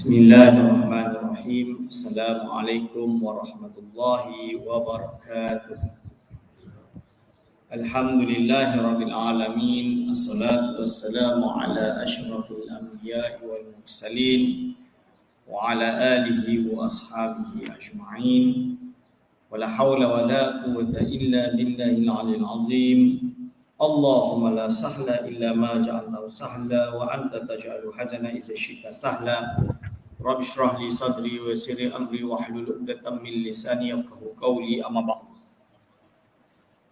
Bismillahirrahmanirrahim. Assalamualaikum warahmatullahi wabarakatuh. Alhamdulillahirabbil alamin. Assalatu wassalamu ala asyrafil anbiya'i wal mursalin wa ala alihi wa ashabihi ajma'in. Wala haula wala quwwata illa billahil aliyyil azim. Allahumma la sahla illa ma ja'altahu sahla wa anta taj'alul hazana idza syi'ta sahla. Rabbi shrah li sadri wa yassir li amri wahlul 'uqdatam min lisani yafqahu qawli, amma ba'd.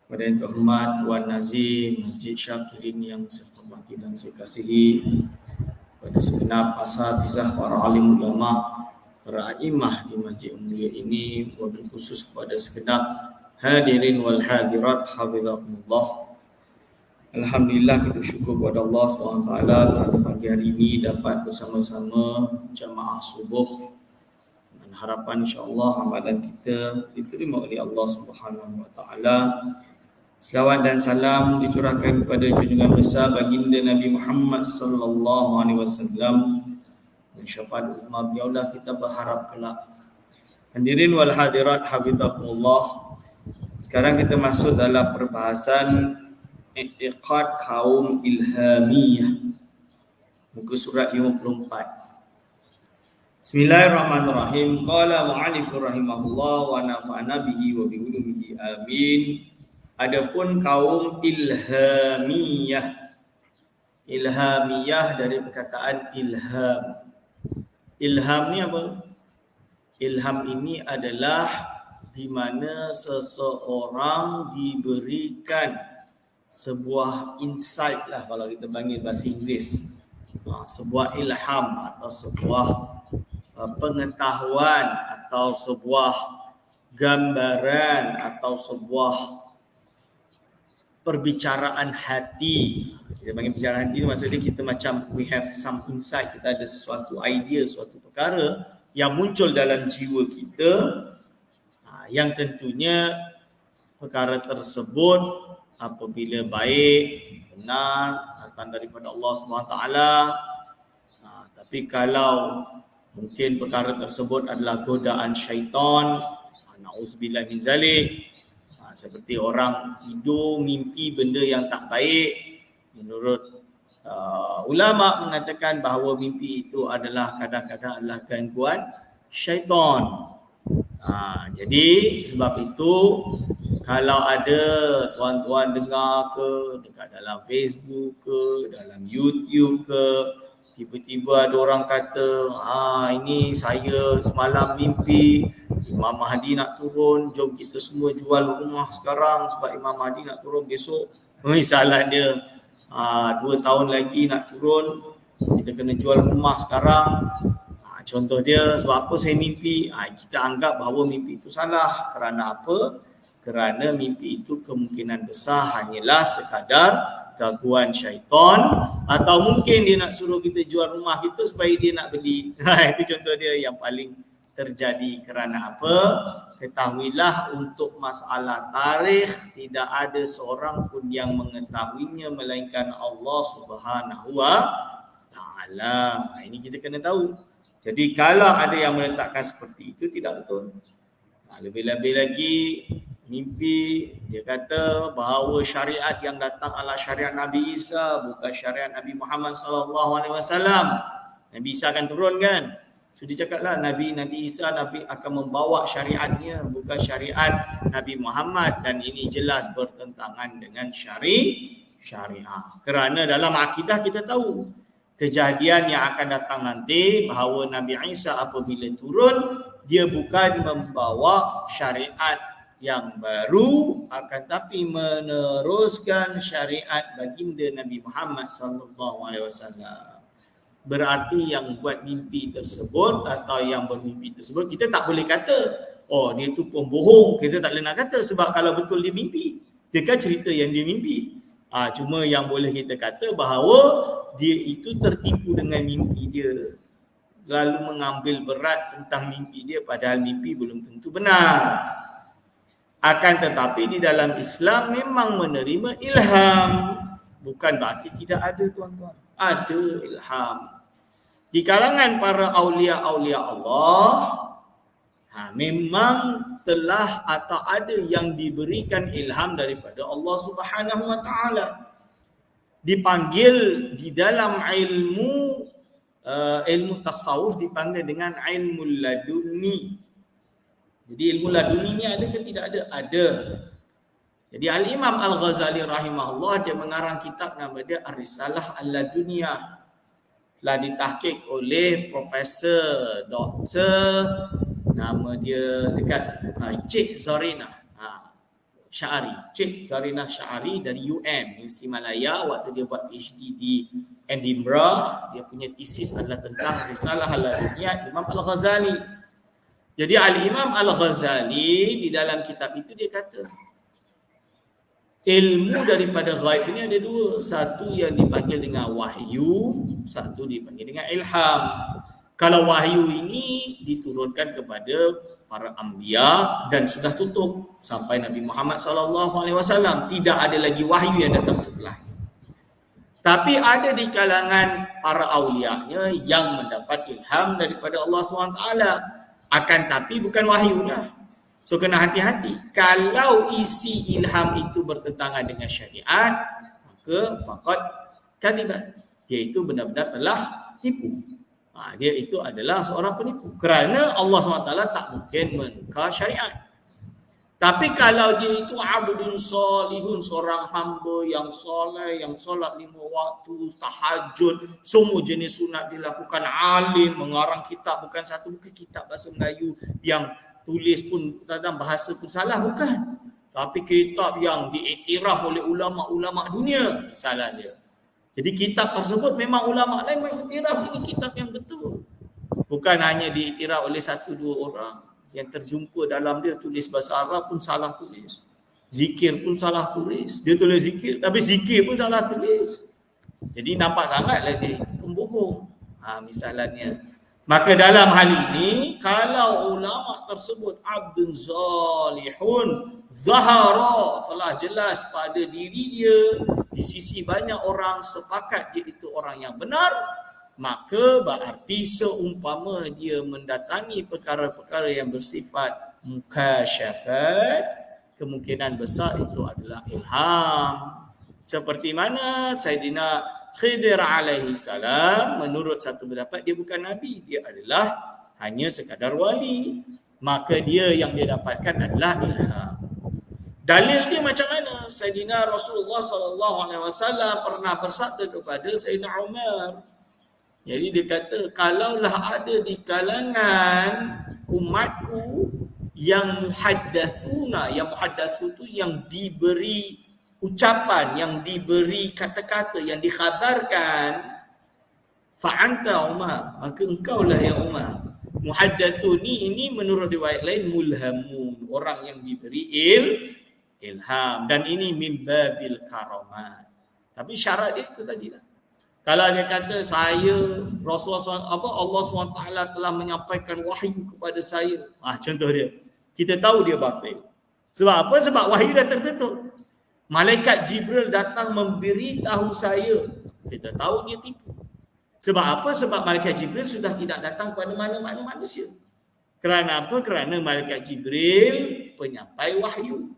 Pada yang terhormat Tuan Nazim Masjid Syakirin yang saya hormati dan saya kasihi, pada segenap asatizah, para alim ulama, para imam di masjid mulia ini, wabil khusus kepada segenap hadirin wal hadirat hafizakumullah. Alhamdulillah, kita syukur kepada Allah SWT pada pagi hari ini dapat bersama-sama jamaah subuh, dan harapan insya-Allah amalan kita diterima oleh Allah Subhanahu Wa Taala. Selawat dan salam dicurahkan kepada junjungan besar baginda Nabi Muhammad sallallahu alaihi wasallam, dan syafaat uzma beliaulah kita berharap kelak. Hadirin wal hadirat hafizakumullah. Sekarang kita masuk dalam perbahasan i'tiqad kaum ilhamiyah, muka surat 54. Bismillahirrahmanirrahim. Qala mu'allif rahimahullah wa nafa'ana bihi wa bi ulumihi amin. Adapun kaum ilhamiyah, ilhamiyah dari perkataan ilham. Ilham ni apa? Ilham ini adalah di mana seseorang diberikan sebuah insight lah, kalau kita panggil bahasa Inggeris, sebuah ilham atau sebuah pengetahuan atau sebuah gambaran atau sebuah perbicaraan hati. Kita panggil perbicaraan hati, maksudnya kita macam we have some insight, kita ada sesuatu idea, suatu perkara yang muncul dalam jiwa kita, yang tentunya perkara tersebut apabila baik, benar, datang daripada Allah SWT. Tapi kalau mungkin perkara tersebut adalah godaan syaitan, na'udzubillah min zalik, seperti orang tidur mimpi benda yang tak baik, menurut ulama mengatakan bahawa mimpi itu adalah kadang-kadang adalah gangguan syaitan. Jadi sebab itu, kalau ada tuan-tuan dengar ke dekat dalam Facebook ke, dalam YouTube ke, tiba-tiba ada orang kata, ini saya semalam mimpi Imam Mahdi nak turun, jom kita semua jual rumah sekarang sebab Imam Mahdi nak turun besok. Misalnya dia 2 tahun lagi nak turun, kita kena jual rumah sekarang. Contoh dia, sebab apa saya mimpi? Kita anggap bahawa mimpi itu salah. Kerana apa? Kerana mimpi itu kemungkinan besar hanyalah sekadar gangguan syaitan, atau mungkin dia nak suruh kita jual rumah kita supaya dia nak beli. Itu contoh dia yang paling terjadi. Kerana apa? Ketahuilah, untuk masalah tarikh tidak ada seorang pun yang mengetahuinya melainkan Allah Subhanahu Wa Taala. Ini kita kena tahu. Jadi kalau ada yang meletakkan seperti itu, tidak betul. Lebih-lebih lagi, mimpi dia kata bahawa syariat yang datang adalah syariat Nabi Isa, bukan syariat Nabi Muhammad sallallahu alaihi wasallam. Nabi Isa akan turun kan? Sudah cakaplah Nabi Isa akan membawa syariatnya, bukan syariat Nabi Muhammad, dan ini jelas bertentangan dengan syariah. Kerana dalam akidah kita tahu kejadian yang akan datang nanti, bahawa Nabi Isa apabila turun, dia bukan membawa syariat yang baru, akan tapi meneruskan syariat baginda Nabi Muhammad sallallahu alaihi wasallam. Berarti yang buat mimpi tersebut atau yang bermimpi tersebut, kita tak boleh kata dia tu pembohong. Kita tak boleh nak kata, sebab kalau betul dia mimpi, dia kan cerita yang dia mimpi. Cuma yang boleh kita kata bahawa dia itu tertipu dengan mimpi dia, lalu mengambil berat tentang mimpi dia, padahal mimpi belum tentu benar. Akan tetapi di dalam Islam memang menerima ilham, bukan berarti tidak ada, tuan-tuan. Ada ilham. di kalangan para aulia-aulia Allah, memang telah atau ada yang diberikan ilham daripada Allah Subhanahu wa taala. Dipanggil di dalam ilmu tasawuf dipanggil dengan ilmu laduni. Jadi ilmu laduni ni ada ke tidak ada? Ada. Jadi Al-Imam Al-Ghazali rahimahullah dia mengarang kitab nama dia Ar-Risalah Al-Laduniyah. Telah ditahqiq oleh Profesor Doktor nama dia dekat Cik Zarina Sya'ari. Cik Zarina Sya'ari dari UC Malaya waktu dia buat PhD di Edinburgh, dia punya tesis adalah tentang Risalah Al-Laduniyah Imam Al-Ghazali. Jadi Al-Imam Al-Ghazali di dalam kitab itu dia kata ilmu daripada ghaib ini ada dua. Satu yang dipanggil dengan wahyu, satu dipanggil dengan ilham. Kalau wahyu ini diturunkan kepada para anbiya dan sudah tutup sampai Nabi Muhammad SAW. Tidak ada lagi wahyu yang datang setelah. Tapi ada di kalangan para aulianya yang mendapat ilham daripada Allah SWT. Akan tapi bukan wahyu lah. So kena hati-hati. Kalau isi ilham itu bertentangan dengan syariat, maka faqad kadhiba. Dia itu benar-benar telah tipu. Dia itu adalah seorang penipu. Kerana Allah SWT tak mungkin menukar syariat. Tapi kalau dia itu abdun salihun, seorang hamba yang soleh, yang solat 5 waktu, tahajud, semua jenis sunat dilakukan, alim, mengarang kitab, bukan kitab bahasa Melayu yang tulis pun dalam bahasa pun salah, bukan. Tapi kitab yang diiktiraf oleh ulama-ulama dunia, salah dia. Jadi kitab tersebut memang ulama lain mengiktiraf ini kitab yang betul. Bukan hanya diiktiraf oleh 1-2 orang. Yang terjumpa dalam dia tulis bahasa Arab pun salah tulis. Zikir pun salah tulis. Dia tulis zikir, tapi zikir pun salah tulis. Jadi nampak sangatlah dia pembohong. Misalnya. Maka dalam hal ini, kalau ulama tersebut abdun zalihun, zahara, telah jelas pada diri dia, di sisi banyak orang sepakat dia itu orang yang benar, maka berarti seumpama dia mendatangi perkara-perkara yang bersifat mukasyafat, kemungkinan besar itu adalah ilham. Seperti mana Sayyidina Khidir alaihi salam, menurut satu pendapat dia bukan Nabi, dia adalah hanya sekadar wali. Maka dia yang dia dapatkan adalah ilham. Dalil dia macam mana? Sayyidina Rasulullah SAW pernah bersabda kepada Sayyidina Umar. Jadi dia kata, kalaulah ada di kalangan umatku yang muhaddathuna, yang muhaddathu tu yang diberi ucapan, yang diberi kata-kata, yang dikhabarkan, fa'anta Umar, maka engkaulah yang Umar. Muhaddathuni ini menurut riwayat lain mulhamun, orang yang diberi ilham, dan ini min babil karamat. Tapi syarat dia itu tadi lah. Kalau dia kata saya Rasulullah Allah SWT telah menyampaikan wahyu kepada saya, contoh dia, kita tahu dia batil. Sebab apa? Sebab wahyu dah tertutup. Malaikat Jibril datang memberitahu saya, kita tahu dia tipu. Sebab apa? Sebab malaikat Jibril sudah tidak datang pada mana-mana manusia. Kerana apa? Kerana malaikat Jibril penyampai wahyu.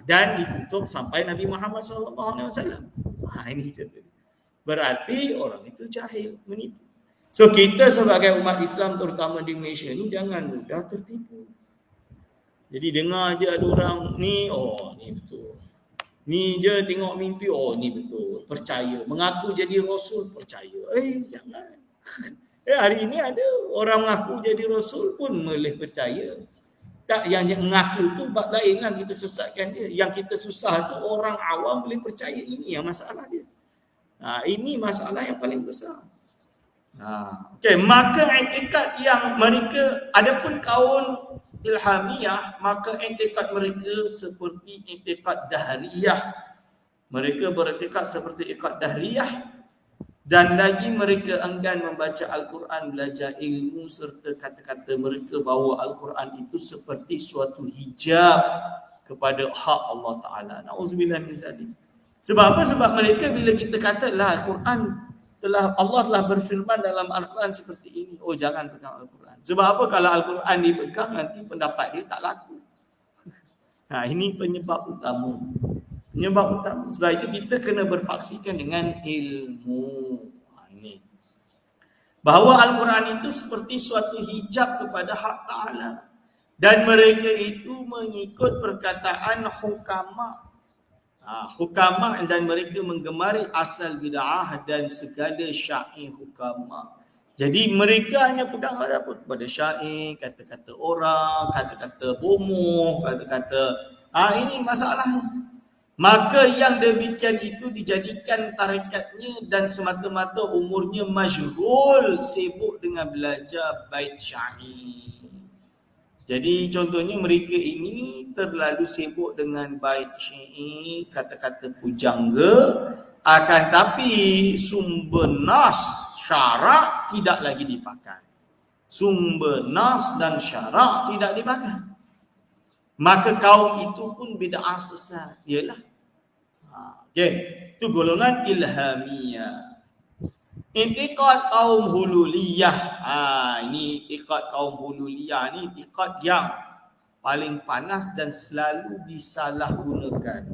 Dan ditutup sampai Nabi Muhammad SAW. Ini contoh. Berarti orang itu jahil, menipu. So kita sebagai umat Islam terutama di Malaysia ni jangan mudah tertipu. Jadi dengar je ada orang ni, ni betul. Ni je tengok mimpi, ni betul. Percaya. Mengaku jadi Rasul, percaya. Jangan. Hari ini ada orang mengaku jadi Rasul pun boleh percaya. Tak, yang mengaku tu bab lain lah, kita sesatkan dia. Yang kita susah tu orang awam boleh percaya, ini yang masalah dia. Ini masalah yang paling besar. Okey, maka i'tikad yang mereka, adapun kaum Ilhamiyah, maka i'tikad mereka seperti i'tikad Dahriyah. Mereka beriktikad seperti i'tikad Dahriyah, dan lagi mereka enggan membaca Al-Quran, belajar ilmu, serta kata-kata mereka bahawa Al-Quran itu seperti suatu hijab kepada hak Allah Ta'ala. Na'udzubillah min zalik. Sebab apa? Sebab mereka bila kita kata lah Al-Quran Allah telah berfirman dalam Al-Quran seperti ini. Oh, jangan pegang Al-Quran. Sebab apa? Kalau Al-Quran dipegang, nanti pendapat dia tak laku. Nah, ini penyebab utama. Sebab itu kita kena berfaksikan dengan ilmu. Ini. Bahawa Al-Quran itu seperti suatu hijab kepada hak Ta'ala. Dan mereka itu mengikut perkataan hukama. Hukama dan mereka menggemari asal bid'ah dan segala syair hukama. Jadi mereka hanya pegang pada syair, kata-kata orang, kata-kata bomoh, kata-kata ini masalahnya. Maka yang demikian itu dijadikan tarikatnya dan semata-mata umurnya majhul, sibuk dengan belajar bait syair. Jadi contohnya mereka ini terlalu sibuk dengan bait syair, kata-kata pujangga, akan tapi sumber nas syarak tidak lagi dipakai. Sumber nas dan syarak tidak dipakai. Maka kaum itu pun bid'ah sesat. Yalah. Itu golongan ilhamiyah. Intikad kaum hululiyah. Ini intikad kaum hululiyah ni intikad yang paling panas dan selalu disalahgunakan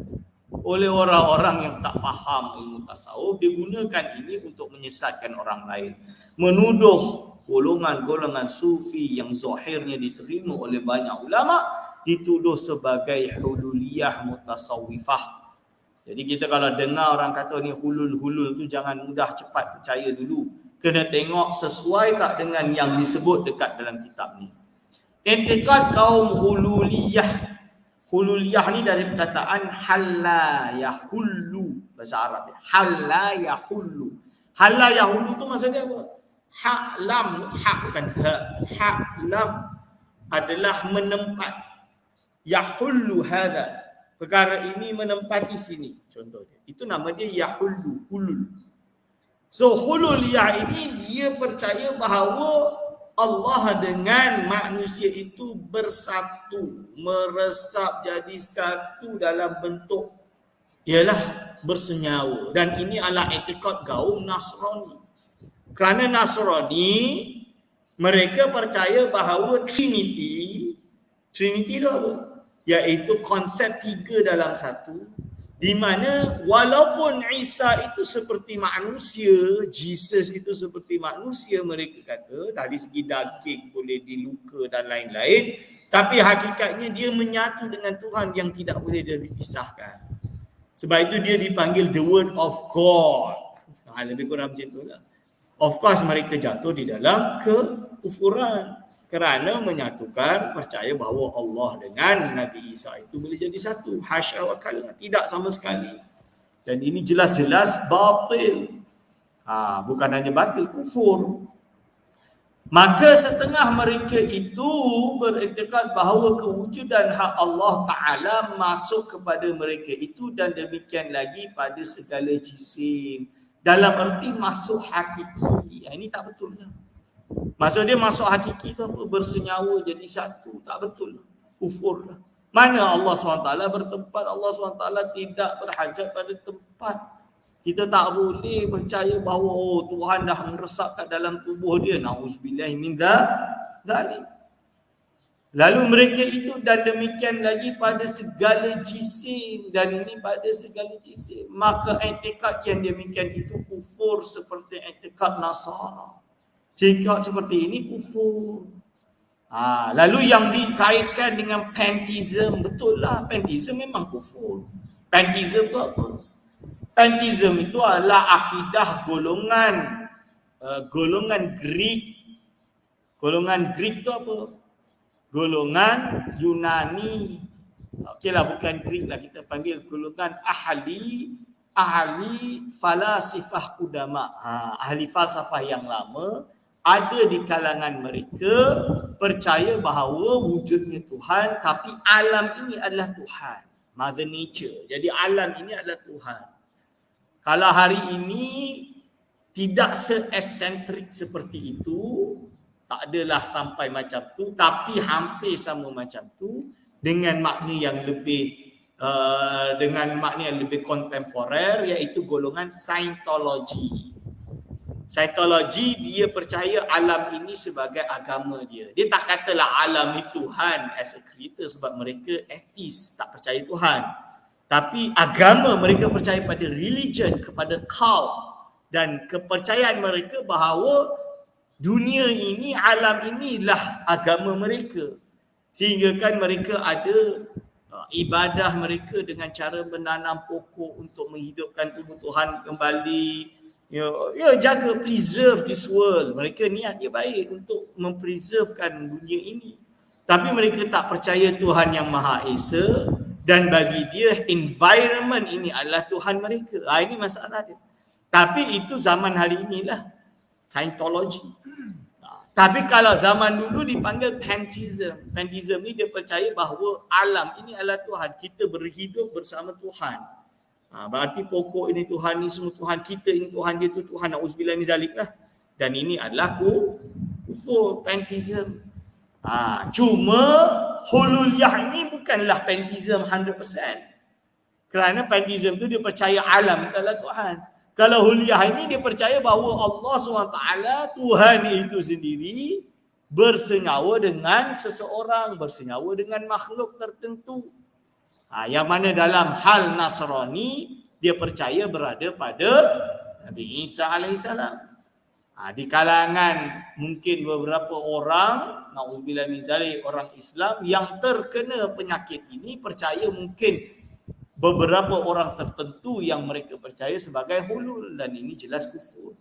oleh orang-orang yang tak faham ilmu tasawuf. Digunakan ini untuk menyesatkan orang lain. Menuduh golongan-golongan sufi yang zahirnya diterima oleh banyak ulama dituduh sebagai hululiyah mutasawwifah. Jadi kita kalau dengar orang kata ni hulul-hulul tu jangan mudah cepat percaya dulu. Kena tengok sesuai tak dengan yang disebut dekat dalam kitab ni. Intikad kaum hululiyah. Hululiyah ni dari perkataan halla yahullu bahasa Arab. Halla yahullu. Halla yahullu tu maksudnya apa? Hak lam, hak bukan ha. Hak lam adalah menempat. Yahullu hadha. Perkara ini menempati sini. Contohnya. Itu nama dia yahullu, hulul. So hululiyah ini dia percaya bahawa Allah dengan manusia itu bersatu. Meresap jadi satu dalam bentuk ialah bersenyawa. Dan ini adalah etikad kaum Nasrani. Kerana Nasrani mereka percaya bahawa Trinity itu apa? Iaitu konsep tiga dalam satu, di mana walaupun Isa itu seperti manusia, Jesus itu seperti manusia, mereka kata dari segi daging boleh diluka dan lain-lain, tapi hakikatnya dia menyatu dengan Tuhan yang tidak boleh dipisahkan. Sebab itu dia dipanggil the word of God. Lebih kurang macam itulah. Of course mereka jatuh di dalam kekufuran kerana menyatukan percaya bahawa Allah dengan Nabi Isa itu boleh jadi satu. Hasya wa kalla, tidak sama sekali. Dan ini jelas-jelas batil. Bukan hanya batil, kufur. Maka setengah mereka itu beriktikad bahawa kewujudan hak Allah Ta'ala masuk kepada mereka itu dan demikian lagi pada segala jisim. Dalam erti masuk hakiki. Ini tak betul lah. Maksud dia masuk hakiki tu apa? Bersenyawa jadi satu. Tak betul. Kufur lah. Mana Allah SWT bertempat? Allah SWT tidak berhajat pada tempat. Kita tak boleh percaya bahawa Tuhan dah meresap kat dalam tubuh dia. Na'udzubillah min dzalik. Lalu mereka itu dan demikian lagi pada segala jisim. Dan ini pada segala jisim. Maka i'tikad yang demikian itu kufur seperti i'tikad Nasara. Cakap seperti ini kufur. Lalu yang dikaitkan dengan pantheism, betul lah, pantheism memang kufur. Pantheism itu apa? Pantheism itu adalah akidah golongan Greek. Golongan Greek itu apa? Golongan Yunani. Okeylah, bukan Greek lah, kita panggil golongan ahli falasifah kudama. Ahli falsafah yang lama. Ada di kalangan mereka percaya bahawa wujudnya Tuhan, tapi alam ini adalah Tuhan. Mother Nature. Jadi alam ini adalah Tuhan. Kalau hari ini tidak se-eccentric seperti itu, tak adalah sampai macam tu, tapi hampir sama macam tu, dengan makna yang lebih kontemporer, iaitu golongan Scientology. Psikologi, dia percaya alam ini sebagai agama dia. Dia tak katalah alam ni Tuhan as a creator sebab mereka atheist, tak percaya Tuhan. Tapi agama mereka percaya pada religion, kepada cult. Dan kepercayaan mereka bahawa dunia ini, alam inilah agama mereka. Sehingga kan mereka ada ibadah mereka dengan cara menanam pokok untuk menghidupkan tubuh Tuhan kembali. Jaga, preserve this world. Mereka niat dia baik untuk mempreservekan dunia ini. Tapi mereka tak percaya Tuhan yang Maha Esa, dan bagi dia environment ini adalah Tuhan mereka. Ini masalah dia. Tapi itu zaman hari inilah, Scientology. Tapi kalau zaman dulu dipanggil pantheism. Pantheism ni dia percaya bahawa alam ini adalah Tuhan. Kita berhidup bersama Tuhan. Berarti pokok ini Tuhan, ni semua Tuhan, kita ini Tuhan, dia tu Tuhan, na'udzubillah min zalik lah. Dan ini adalah kufur, pantheism. Cuma hululiyah ini bukanlah pantheism 100%. Kerana pantheism tu dia percaya alam itu adalah Tuhan. Kalau hululiyah ini dia percaya bahawa Allah SWT, Tuhan itu sendiri, bersenyawa dengan seseorang, bersenyawa dengan makhluk tertentu. Yang mana dalam hal Nasrani, dia percaya berada pada Nabi Isa AS. Di kalangan mungkin beberapa orang, na'udzubillah min zalik, orang Islam yang terkena penyakit ini, percaya mungkin beberapa orang tertentu yang mereka percaya sebagai hulul, dan ini jelas kufur.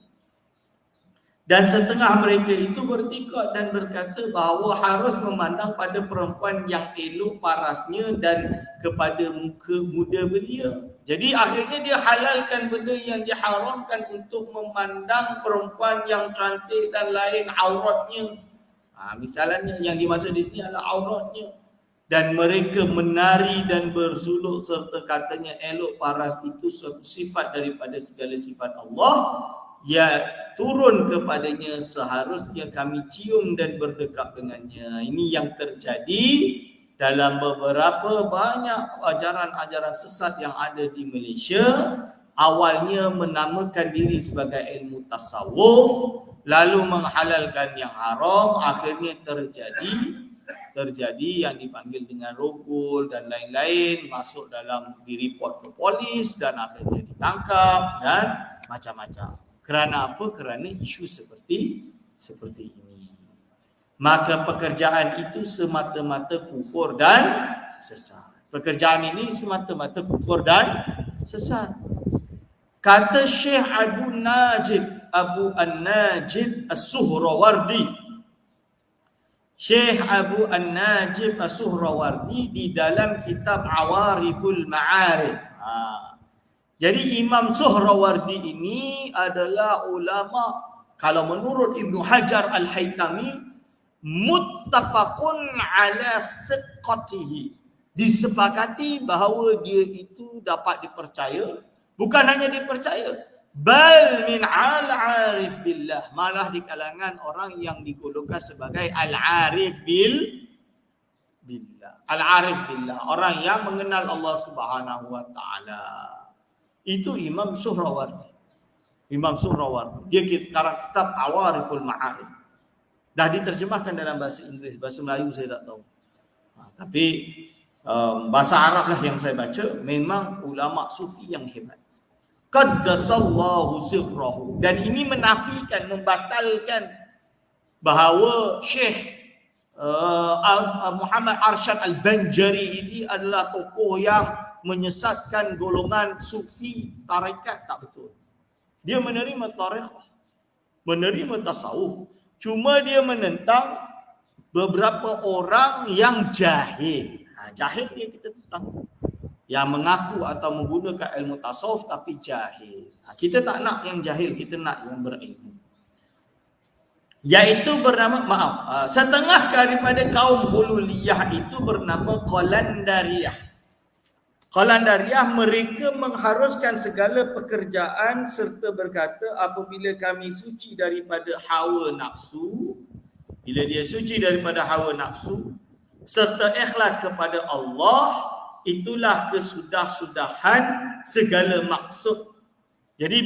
Dan setengah mereka itu bertikad dan berkata bahawa harus memandang pada perempuan yang elok parasnya dan kepada muka muda belia. Jadi akhirnya dia halalkan benda yang diharamkan untuk memandang perempuan yang cantik dan lain auratnya. Misalnya yang dimaksud di sini adalah auratnya. Dan mereka menari dan bersuluk serta katanya elok paras itu suatu sifat daripada segala sifat Allah. Ya, turun kepadanya seharusnya kami cium dan berdekap dengannya. Ini yang terjadi dalam beberapa banyak ajaran-ajaran sesat yang ada di Malaysia. Awalnya menamakan diri sebagai ilmu tasawuf, lalu menghalalkan yang haram, akhirnya terjadi yang dipanggil dengan rogol dan lain-lain, masuk dalam direport ke polis dan akhirnya ditangkap dan macam-macam. Kerana apa? Kerana isu seperti ini. Maka pekerjaan itu semata-mata kufur dan sesat. Pekerjaan ini semata-mata kufur dan sesat. Kata Syekh Abu An-Najib As-Suhrawardi. Syekh Abu An-Najib As-Suhrawardi di dalam kitab Awariful Ma'arif. Jadi Imam Suhrawardi ini adalah ulama, kalau menurut Ibnu Hajar Al-Haytami, muttafaqun ala siqatihi. Disepakati bahawa dia itu dapat dipercaya, bukan hanya dipercaya, bal min al-arif billah, malah di kalangan orang yang digolongkan sebagai al-arif billah. Al-arif billah, orang yang mengenal Allah Subhanahu wa taala. Itu Imam Suhrawardi. Imam Suhrawardi. Dia karang kitab Awariful Ma'arif. Dah diterjemahkan dalam bahasa Inggeris, bahasa Melayu saya tak tahu. Tapi bahasa Arab lah yang saya baca. Memang ulama sufi yang hebat. Qaddasallahu sirrahu. Dan ini menafikan, membatalkan bahawa Syekh Muhammad Arsyad Al-Banjari ini adalah tokoh yang menyesatkan golongan sufi tarekat. Tak betul. Dia menerima tarekat, menerima tasawuf. Cuma dia menentang beberapa orang yang jahil. Jahil dia kita tentang. Yang mengaku atau menggunakan ilmu tasawuf tapi jahil. Kita tak nak yang jahil, kita nak yang berilmu. Iaitu bernama, setengah daripada kaum hululiyah itu bernama Qalandariyah. Qalandariyah mereka mengharuskan segala pekerjaan serta berkata apabila kami suci daripada hawa nafsu, bila dia suci daripada hawa nafsu serta ikhlas kepada Allah, itulah kesudah-sudahan segala maksud Jadi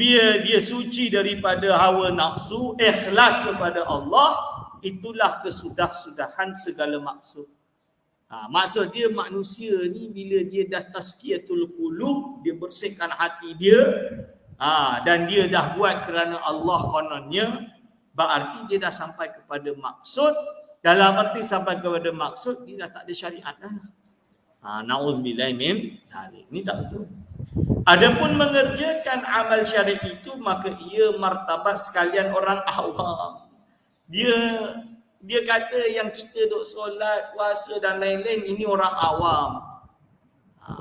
dia suci daripada hawa nafsu, ikhlas kepada Allah, itulah kesudah-sudahan segala maksud. Maksud dia manusia ni bila dia dah tazkiyatul qulub, dia bersihkan hati dia, dan dia dah buat kerana Allah kononnya, berarti dia dah sampai kepada maksud. Dalam arti sampai kepada maksud, dia dah tak ada syariat dah. Na'udzubillah min dzalik. Ini tak betul. Adapun mengerjakan amal syariat itu, maka ia martabat sekalian orang awam. Dia kata yang kita duk solat, puasa dan lain-lain, ini orang awam.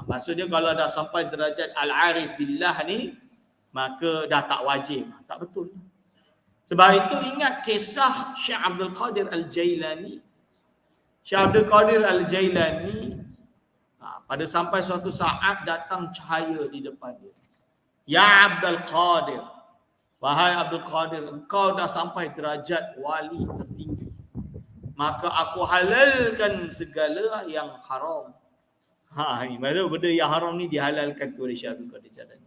Maksudnya kalau dah sampai derajat al-arif billah ni, maka dah tak wajib. Tak betul. Sebab itu ingat kisah Syekh Abdul Qadir Al-Jailani. Syekh Abdul Qadir Al-Jailani, pada sampai suatu saat datang cahaya di depan dia. Ya Abdul Qadir, wahai Abdul Qadir, engkau dah sampai derajat wali tertinggi, maka aku halalkan segala yang haram. Ini maksud benda yang haram ni dihalalkan kepada Syekh Abdul Qadir Jailani.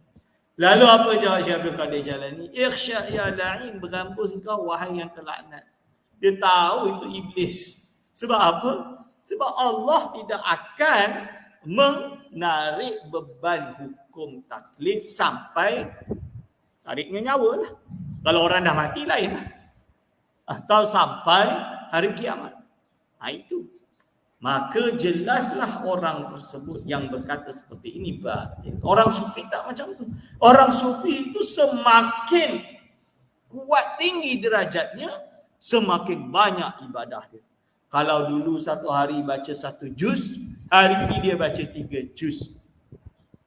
Lalu apa jawab Syekh Abdul Qadir Jailani? Ikhsya ya la'in, berhembus engkau wahai yang terlaknat. Dia tahu itu iblis. Sebab apa? Sebab Allah tidak akan menarik beban hukum taklif sampai tariknya nyawa lah. Kalau orang dah mati lain lah. Atau sampai hari kiamat. Itu. Maka jelaslah orang tersebut yang berkata seperti ini batil. Orang sufi tak macam tu. Orang sufi itu semakin kuat tinggi derajatnya, semakin banyak ibadah dia. Kalau dulu satu hari baca 1 juz, hari ini dia baca 3 juz.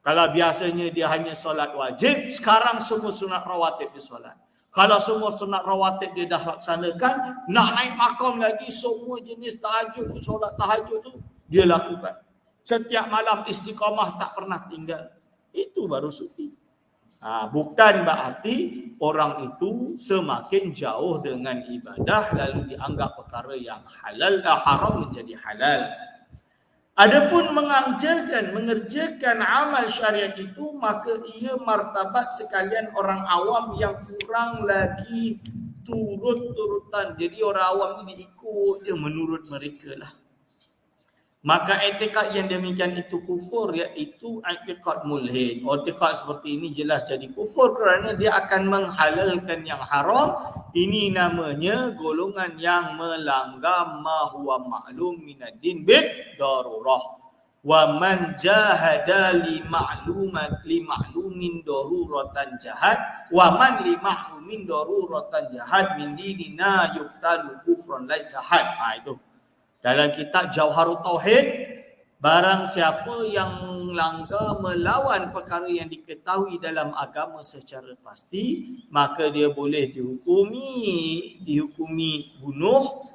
Kalau biasanya dia hanya solat wajib, sekarang semua sunat rawatib dia solat. Kalau semua sunat rawatib dia dah laksanakan, nak naik makam lagi, semua jenis tahajud, solat tahajud tu dia lakukan. Setiap malam istiqamah tak pernah tinggal. Itu baru sufi. Bukan berarti orang itu semakin jauh dengan ibadah lalu dianggap perkara yang halal haram menjadi halal. Adapun mengerjakan amal syariat itu, maka ia martabat sekalian orang awam yang kurang lagi turut-turutan. Jadi orang awam ni diikut dia menurut mereka lah. Maka i'tikad yang demikian itu kufur, iaitu i'tikad mulhid. I'tikad seperti ini jelas jadi kufur kerana dia akan menghalalkan yang haram. Ini namanya golongan yang melanggar ma huwa ma'lum minad-din bid darurah. Wa man jahada li ma'lumin daruratan jahad wa man li ma'lumin daruratan jahad min dinina yuqtalu kufran laisa had. Itu dalam kitab Jauharut Tauhid, barang siapa yang melanggar melawan perkara yang diketahui dalam agama secara pasti, maka dia boleh dihukumi bunuh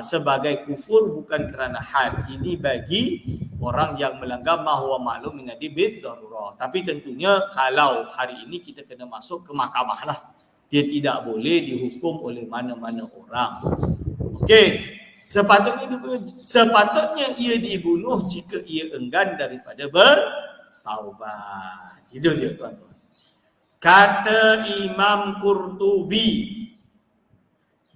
sebagai kufur bukan kerana had. Ini bagi orang yang melanggar ma huwa ma'lum min ad-din darurah. Tapi tentunya kalau hari ini kita kena masuk ke mahkamah lah. Dia tidak boleh dihukum oleh mana-mana orang. Okey. Sepatutnya ia dibunuh jika ia enggan daripada bertaubat. Itu dia tuan-tuan. Kata Imam Qurtubi.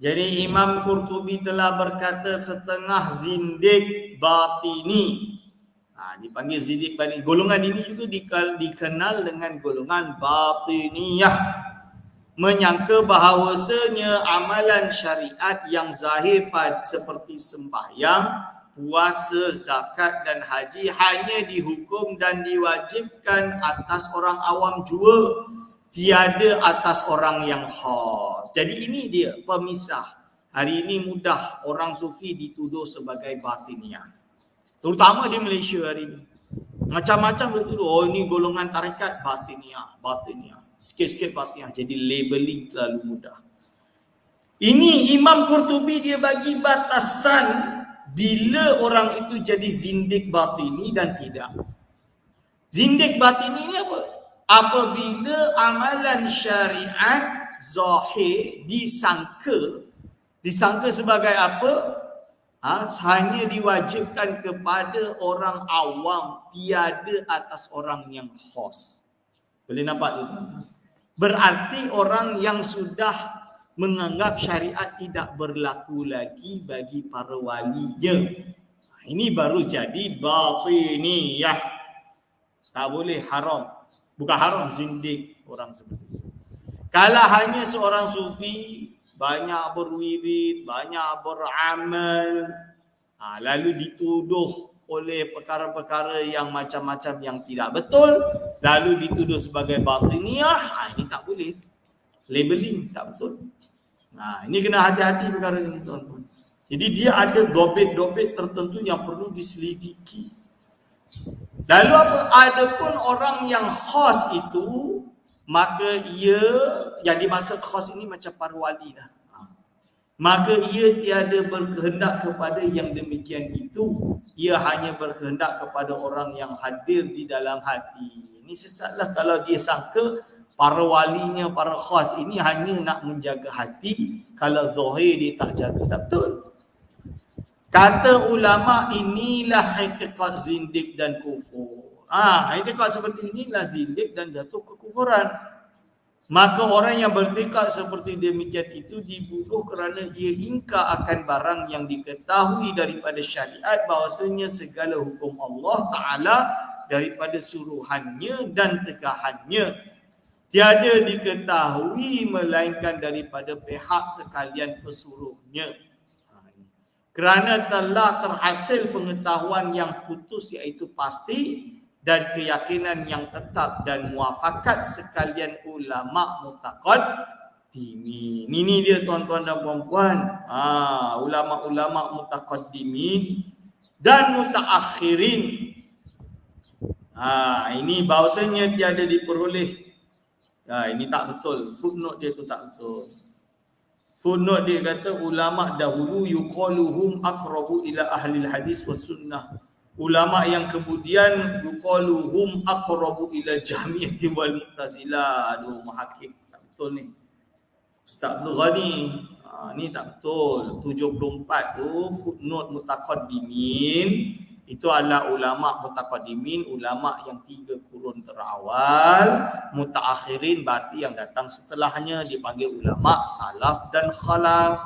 Jadi Imam Qurtubi telah berkata setengah zindik batini. Dipanggil zindik batini. Golongan ini juga dikenal dengan golongan batiniyah. Menyangka bahawasanya amalan syariat yang zahir seperti sembahyang, puasa, zakat dan haji hanya dihukum dan diwajibkan atas orang awam jua, tiada atas orang yang khas. Jadi ini dia pemisah. Hari ini mudah orang sufi dituduh sebagai batiniyah. Terutama di Malaysia hari ini. Macam-macam dituduh, ini golongan tarekat batiniyah. Sikit-sikit batiniyah, jadi labeling terlalu mudah. Ini Imam Qurtubi dia bagi batasan bila orang itu jadi zindik batini dan tidak. Zindik batini ni apa? Apabila amalan syariat zahir disangka sebagai apa? Hanya diwajibkan kepada orang awam, tiada atas orang yang khas. Boleh nampak tu? Berarti orang yang sudah menganggap syariat tidak berlaku lagi bagi para walinya. Ini baru jadi batiniyah. Tak boleh, haram. Bukan haram, zindik orang seperti itu. Kalau hanya seorang sufi, banyak berwirid, banyak beramal, lalu dituduh oleh perkara-perkara yang macam-macam yang tidak betul, lalu dituduh sebagai batiniyah, ini tak boleh. Labeling tak betul. Ini kena hati-hati perkara ini, tuan-tuan. Jadi dia ada dobit-dobit tertentu yang perlu diselidiki. Lalu ada pun orang yang khas itu, maka ia, yang dimaksud khas ini macam para wali dah. Maka ia tiada berkehendak kepada yang demikian itu. Ia hanya berkehendak kepada orang yang hadir di dalam hati. Ini sesatlah kalau dia sangka para walinya, para khas ini hanya nak menjaga hati. Kalau zahir dia tak jaga, tak betul. Kata ulama, inilah i'tiqad zindik dan kufur. I'tiqad seperti inilah zindik dan jatuh kekufuran. Maka orang yang bertekad seperti demikian itu dibunuh kerana ia ingkar akan barang yang diketahui daripada syariat, bahawasanya segala hukum Allah Ta'ala daripada suruhannya dan tegahannya tiada diketahui melainkan daripada pihak sekalian pesuruhnya. Kerana telah terhasil pengetahuan yang putus iaitu pasti dan keyakinan yang tetap dan muafakat sekalian ulama mutaqaddimin. Ini dia tuan-tuan dan puan-puan. Ulama-ulama mutaqaddimin dan mutaakhirin. Ini bahawasanya tiada diperoleh. Ini tak betul. Footnote dia tu tak betul. Footnote dia kata ulama dahulu yuqaluhum aqrabu ila ahli hadis wa sunnah. Ulama yang kemudian yuqaluhum aqrabu ila jahmiyati wal mu'tazilah. Aduh, mahakik tak betul ni. Ustaz Abdul Ghani, ni tak betul. 74 tu footnote mutaqaddimin. Itu adalah ulama mutaqaddimin, ulama yang 3 kurun terawal. Mutaakhirin berarti yang datang setelahnya, dipanggil ulama salaf dan khalaf.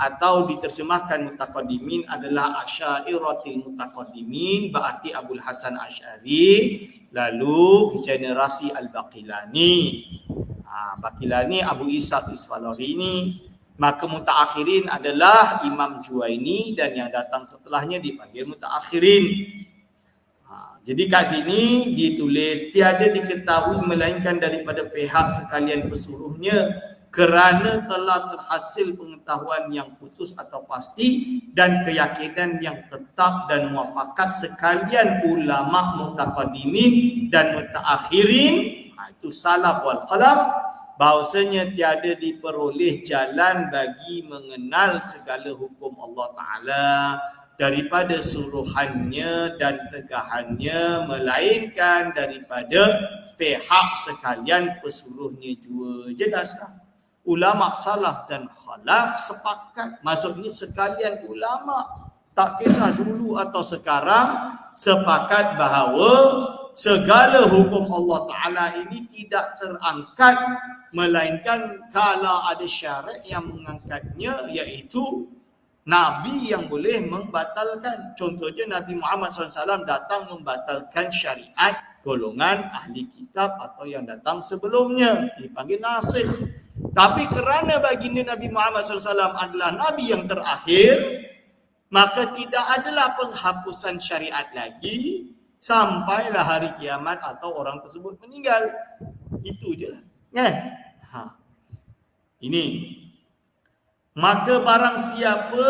Atau diterjemahkan mutaqaddimin adalah Asy'ariyyatul mutaqaddimin, berarti Abul Hasan Asy'ari, lalu generasi Al-Baqilani. Baqilani Abu Isa Isfalarini. Maka mutaakhirin adalah Imam Juwaini dan yang datang setelahnya dipanggil mutaakhirin. Jadi kat sini ditulis tiada diketahui melainkan daripada pihak sekalian pesuruhnya, kerana telah terhasil pengetahuan yang putus atau pasti dan keyakinan yang tetap dan muafakat sekalian ulama mutaqaddimin dan mutaakhirin, itu salaf wal khalaf, bahawasanya tiada diperoleh jalan bagi mengenal segala hukum Allah Ta'ala daripada suruhannya dan tegahannya, melainkan daripada pihak sekalian pesuruhnya jua. Jelaslah. Ulama salaf dan khalaf sepakat, maksudnya sekalian ulama, tak kisah dulu atau sekarang, sepakat bahawa segala hukum Allah Ta'ala ini tidak terangkat melainkan kalau ada syarat yang mengangkatnya, iaitu Nabi yang boleh membatalkan. Contohnya Nabi Muhammad SAW datang membatalkan syariat golongan ahli kitab atau yang datang sebelumnya, dipanggil nasikh. Tapi kerana baginda Nabi Muhammad SAW adalah Nabi yang terakhir, maka tidak adalah penghapusan syariat lagi sampailah hari kiamat atau orang tersebut meninggal. Itu je lah. Ini. Maka barang siapa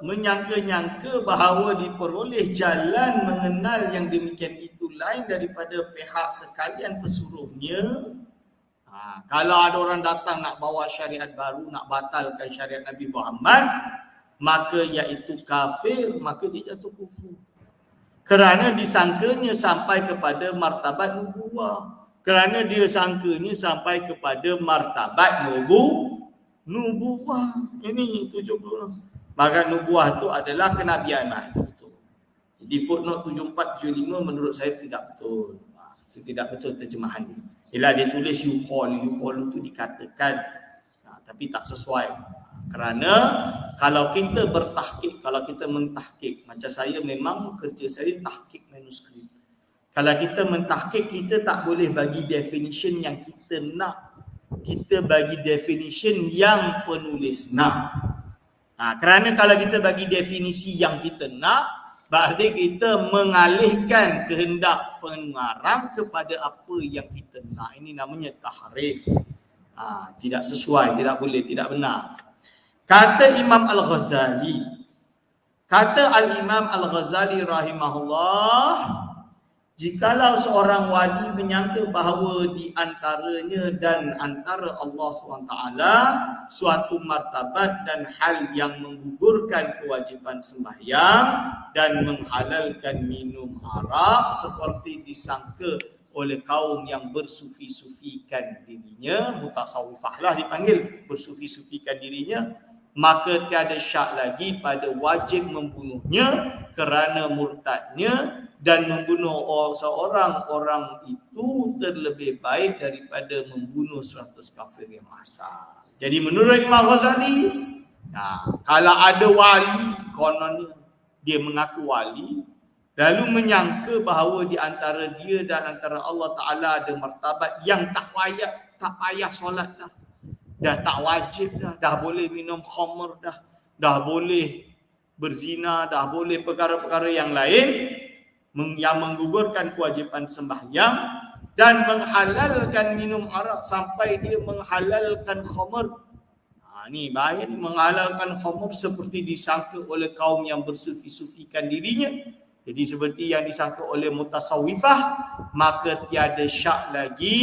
menyangka-nyangka bahawa diperoleh jalan mengenal yang demikian itu lain daripada pihak sekalian pesuruhnya, kalau ada orang datang nak bawa syariat baru, nak batalkan syariat Nabi Muhammad, maka iaitu kafir, maka dia jatuh kufur. Kerana disangkanya sampai kepada martabat nubuwah. Kerana dia sangkanya sampai kepada martabat nubuwah. Ini 70. Maka nubuwah itu adalah kenabian. Itu betul. Jadi footnote 74-75 menurut saya tidak betul. Itu tidak betul terjemahan ini. Ialah dia tulis yuqalu tu dikatakan, tapi tak sesuai. Kerana kalau kita bertahqiq, kalau kita mentahqiq, macam saya memang kerja saya tahqiq manuskrip. Kalau kita mentahqiq, kita tak boleh bagi definition yang kita nak. Kita bagi definition yang penulis nak. Kerana kalau kita bagi definisi yang kita nak, berarti kita mengalihkan kehendak pengarang kepada apa yang kita nak. Ini namanya tahrif. Tidak sesuai, tidak boleh, tidak benar. Kata Imam Al-Ghazali, kata Al-Imam Al-Ghazali rahimahullah, jikalau seorang wali menyangka bahawa di antaranya dan antara Allah SWT suatu martabat dan hal yang menggugurkan kewajipan sembahyang dan menghalalkan minum arak seperti disangka oleh kaum yang bersufi-sufikan dirinya, mutasawwifah lah dipanggil, bersufi-sufikan dirinya, maka tiada syak lagi pada wajib membunuhnya kerana murtadnya, dan membunuh seorang orang itu terlebih baik daripada membunuh 100 kafir yang asal. Jadi menurut Imam Ghazali, kalau ada wali, kononnya dia mengaku wali, lalu menyangka bahawa di antara dia dan antara Allah Ta'ala ada martabat yang tak payah solat dah. Dah tak wajib dah boleh minum khamr dah boleh berzina, dah boleh perkara-perkara yang lain yang menggugurkan kewajipan sembahyang dan menghalalkan minum arak sampai dia menghalalkan khamr. Ni bahaya ni, menghalalkan khamr seperti disangka oleh kaum yang bersufi-sufikan dirinya. Jadi seperti yang disangka oleh mutasawwifah, maka tiada syak lagi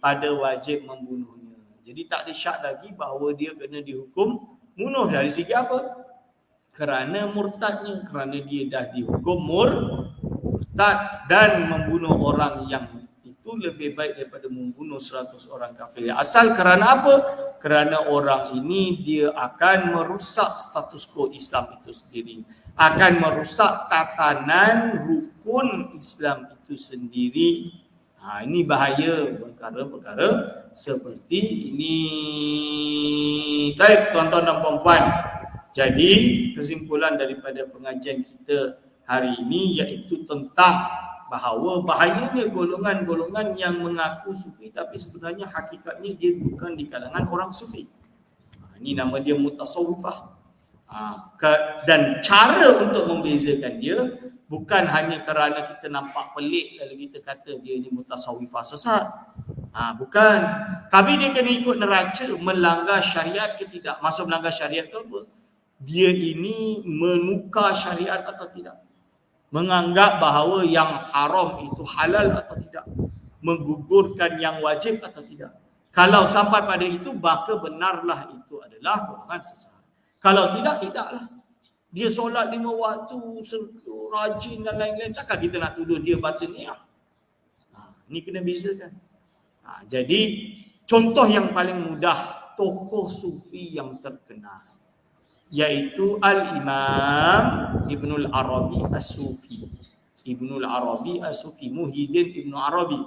pada wajib membunuhnya. Jadi tak ada syak lagi bahawa dia kena dihukum bunuh. Dari segi apa? Kerana murtadnya, kerana dia dah dihukum murtad, dan membunuh orang yang itu lebih baik daripada membunuh 100 orang kafir asal. Kerana apa? Kerana orang ini dia akan merusak status quo Islam itu sendiri, akan merusak tatanan rukun Islam itu sendiri. Ini bahaya perkara-perkara seperti ini. Baik tuan-tuan dan puan-puan, jadi kesimpulan daripada pengajian kita hari ini iaitu tentang bahawa bahayanya golongan-golongan yang mengaku sufi tapi sebenarnya hakikatnya dia bukan di kalangan orang sufi. Ini nama dia mutasawwifah. Dan cara untuk membezakan dia bukan hanya kerana kita nampak pelik lalu kita kata dia ni mutasawwifah sesat. Bukan. Tapi dia kena ikut neraca melanggar syariat ke tidak. Maksud melanggar syariat tu apa? Dia ini menukar syariat atau tidak. Menganggap bahawa yang haram itu halal atau tidak. Menggugurkan yang wajib atau tidak. Kalau sampai pada itu, maka benarlah itu adalah golongan sesat. Kalau tidak, tidaklah. Dia solat 5 waktu, rajin dan lain-lain. Takkan kita nak tuduh dia batiniah. Ini kena bezakan. Jadi, contoh yang paling mudah, tokoh sufi yang terkenal, iaitu Al-Imam Ibnul Arabi As-Sufi. Ibnul Arabi As-Sufi, Muhyiddin Ibnu Arabi.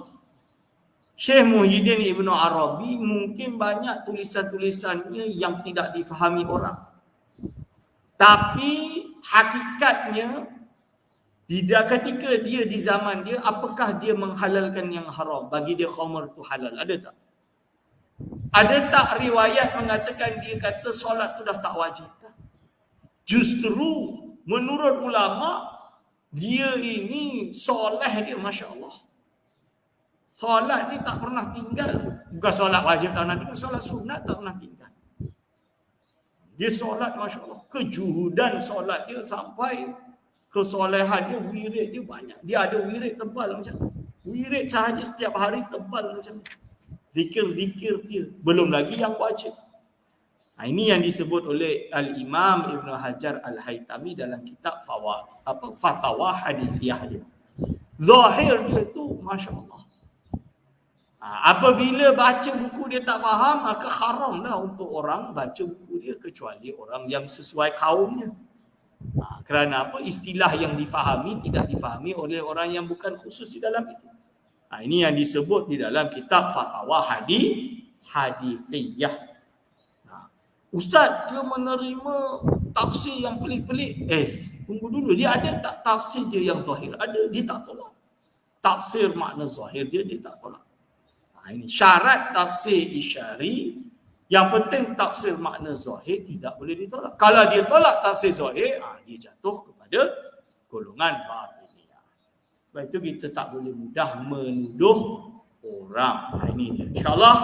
Syekh Muhyiddin Ibnu Arabi mungkin banyak tulisan-tulisannya yang tidak difahami orang. Tapi hakikatnya ketika dia di zaman dia, apakah dia menghalalkan yang haram? Bagi dia khamr tu halal, ada tak? Ada tak riwayat mengatakan dia kata solat tu dah tak wajib? Justru menurut ulama, dia ini soleh dia, Masya Allah. Solat ni tak pernah tinggal. Bukan solat wajib tak pernah tinggal, solat sunat tak pernah tinggal. Dia solat, Masya Allah, kejuhudan solat dia sampai kesolehan dia, wirid dia banyak. Dia ada wirid tebal macam tu. Wirid sahaja setiap hari tebal macam tu. Zikir-zikir dia. Belum lagi yang wajib. Ini yang disebut oleh Al-Imam Ibn Hajar Al-Haytami dalam kitab Fatawa Hadithiyah dia. Zahir dia tu, Masya Allah. Apabila baca buku dia tak faham, maka haramlah untuk orang baca buku dia kecuali orang yang sesuai kaumnya. Kerana apa? Istilah yang difahami tidak difahami oleh orang yang bukan khusus di dalam itu. Ini yang disebut di dalam kitab Fatwa Hadithiyah. Ustaz, dia menerima tafsir yang pelik-pelik. Tunggu dulu, dia ada tak tafsir dia yang zahir? Ada, dia tak tolak. Tafsir makna zahir dia tak tolak. Ini syarat tafsir isyari. Yang penting tafsir makna zahir tidak boleh ditolak. Kalau dia tolak tafsir zahir, dia jatuh kepada golongan batiniyah. Sebab itu kita tak boleh mudah menuduh orang. Ini dia. InsyaAllah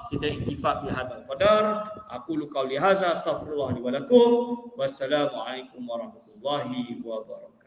kita iktifak bihadzal qadar. Aku qauli hadza astaghfirullah li wa lakum. Wassalamualaikum warahmatullahi wabarakatuh.